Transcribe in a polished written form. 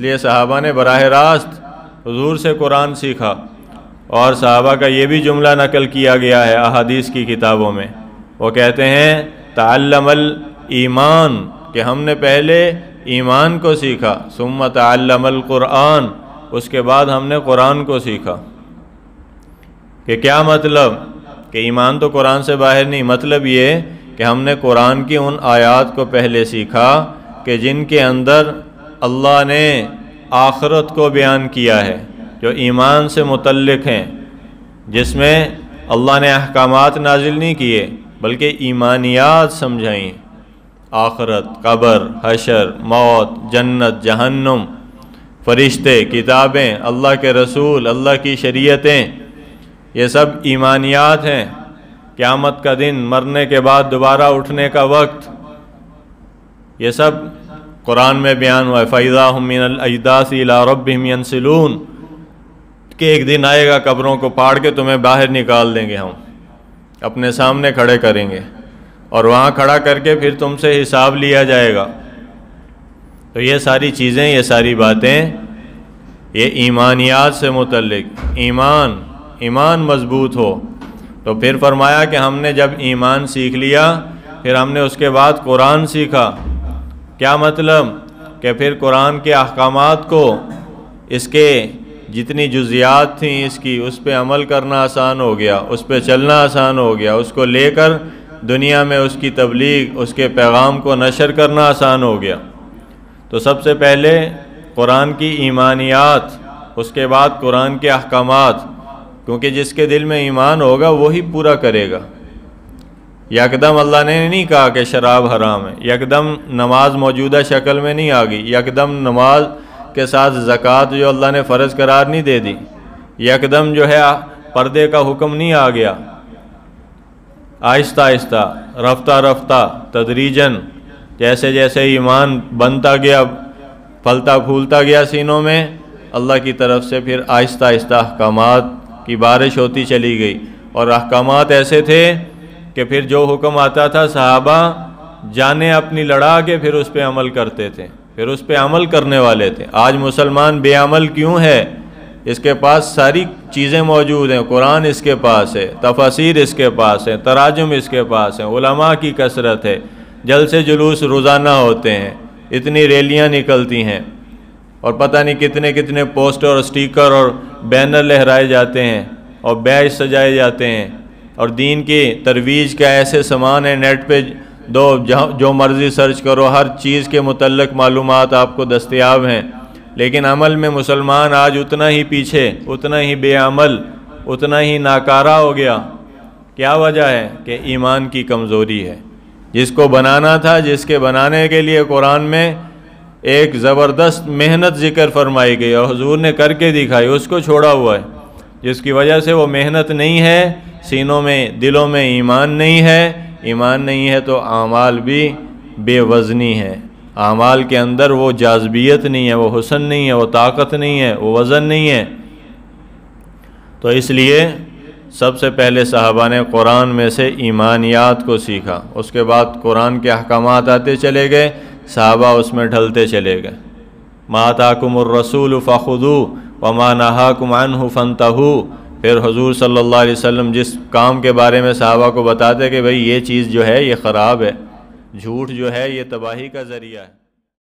لیے صحابہ نے براہ راست حضور سے قرآن سیکھا، اور صحابہ کا یہ بھی جملہ نقل کیا گیا ہے احادیث کی کتابوں میں، وہ کہتے ہیں تعلم الایمان، کہ ہم نے پہلے ایمان کو سیکھا، ثم تعلم القرآن، اس کے بعد ہم نے قرآن کو سیکھا۔ کہ کیا مطلب؟ کہ ایمان تو قرآن سے باہر نہیں، مطلب یہ کہ ہم نے قرآن کی ان آیات کو پہلے سیکھا کہ جن کے اندر اللہ نے آخرت کو بیان کیا ہے، جو ایمان سے متعلق ہیں، جس میں اللہ نے احکامات نازل نہیں کیے بلکہ ایمانیات سمجھائیں، آخرت، قبر، حشر، موت، جنت، جہنم، فرشتے، کتابیں، اللہ کے رسول، اللہ کی شریعتیں، یہ سب ایمانیات ہیں۔ قیامت کا دن، مرنے کے بعد دوبارہ اٹھنے کا وقت، یہ سب قرآن میں بیان ہوا ہے۔ فَإِذَا هُم مِّنَ الْأَجْدَاثِ إِلَىٰ رَبِّهِمْ يَنْسِلُونَ، کہ ایک دن آئے گا قبروں کو پھاڑ کے تمہیں باہر نکال دیں گے، ہم اپنے سامنے کھڑے کریں گے، اور وہاں کھڑا کر کے پھر تم سے حساب لیا جائے گا۔ تو یہ ساری چیزیں، یہ ساری باتیں، یہ ایمانیات سے متعلق، ایمان مضبوط ہو۔ تو پھر فرمایا کہ ہم نے جب ایمان سیکھ لیا، پھر ہم نے اس کے بعد قرآن سیکھا۔ کیا مطلب؟ کہ پھر قرآن کے احکامات کو، اس کے جتنی جزیات تھیں اس پہ عمل کرنا آسان ہو گیا، اس پہ چلنا آسان ہو گیا، اس کو لے کر دنیا میں اس کی تبلیغ، اس کے پیغام کو نشر کرنا آسان ہو گیا۔ تو سب سے پہلے قرآن کی ایمانیات، اس کے بعد قرآن کے احکامات، کیونکہ جس کے دل میں ایمان ہوگا وہی پورا کرے گا۔ یکدم اللہ نے نہیں کہا کہ شراب حرام ہے، یکدم نماز موجودہ شکل میں نہیں آ گئی، یکدم نماز کے ساتھ زکوٰۃ جو اللہ نے فرض قرار نہیں دے دی، یکدم جو ہے پردے کا حکم نہیں آ گیا۔ آہستہ آہستہ، رفتہ رفتہ، تدریجاً، جیسے جیسے ایمان بنتا گیا، پھلتا پھولتا گیا سینوں میں، اللہ کی طرف سے پھر آہستہ آہستہ احکامات کی بارش ہوتی چلی گئی۔ اور احکامات ایسے تھے کہ پھر جو حکم آتا تھا صحابہ جانیں اپنی لڑا کے پھر اس پہ عمل کرتے تھے، پھر اس پہ عمل کرنے والے تھے۔ آج مسلمان بے عمل کیوں ہے؟ اس کے پاس ساری چیزیں موجود ہیں، قرآن اس کے پاس ہے، تفاسیر اس کے پاس ہے، تراجم اس کے پاس ہیں، علماء کی کثرت ہے، جلسے جلوس روزانہ ہوتے ہیں، اتنی ریلیاں نکلتی ہیں، اور پتہ نہیں کتنے کتنے پوسٹر اور سٹیکر اور بینر لہرائے جاتے ہیں، اور بیج سجائے جاتے ہیں، اور دین کی ترویج کا ایسے سامان ہے، نیٹ پہ جو مرضی سرچ کرو، ہر چیز کے متعلق معلومات آپ کو دستیاب ہیں۔ لیکن عمل میں مسلمان آج اتنا ہی پیچھے، اتنا ہی بے عمل، اتنا ہی ناکارہ ہو گیا۔ کیا وجہ ہے؟ کہ ایمان کی کمزوری ہے۔ جس کو بنانا تھا، جس کے بنانے کے لیے قرآن میں ایک زبردست محنت ذکر فرمائی گئی اور حضور نے کر کے دکھائی، اس کو چھوڑا ہوا ہے، جس کی وجہ سے وہ محنت نہیں ہے، سینوں میں، دلوں میں ایمان نہیں ہے۔ ایمان نہیں ہے تو اعمال بھی بے وزنی ہے، اعمال کے اندر وہ جاذبیت نہیں ہے، وہ حسن نہیں ہے، وہ طاقت نہیں ہے، وہ وزن نہیں ہے۔ تو اس لیے سب سے پہلے صحابہ نے قرآن میں سے ایمانیات کو سیکھا، اس کے بعد قرآن کے احکامات آتے چلے گئے، صحابہ اس میں ڈھلتے چلے گئے۔ ما آتاکم الرسول فخذوہ وما نہاکم عنہ فانتہوا۔ پھر حضور صلی اللہ علیہ وسلم جس کام کے بارے میں صحابہ کو بتاتے کہ بھئی یہ چیز جو ہے یہ خراب ہے، جھوٹ جو ہے یہ تباہی کا ذریعہ ہے۔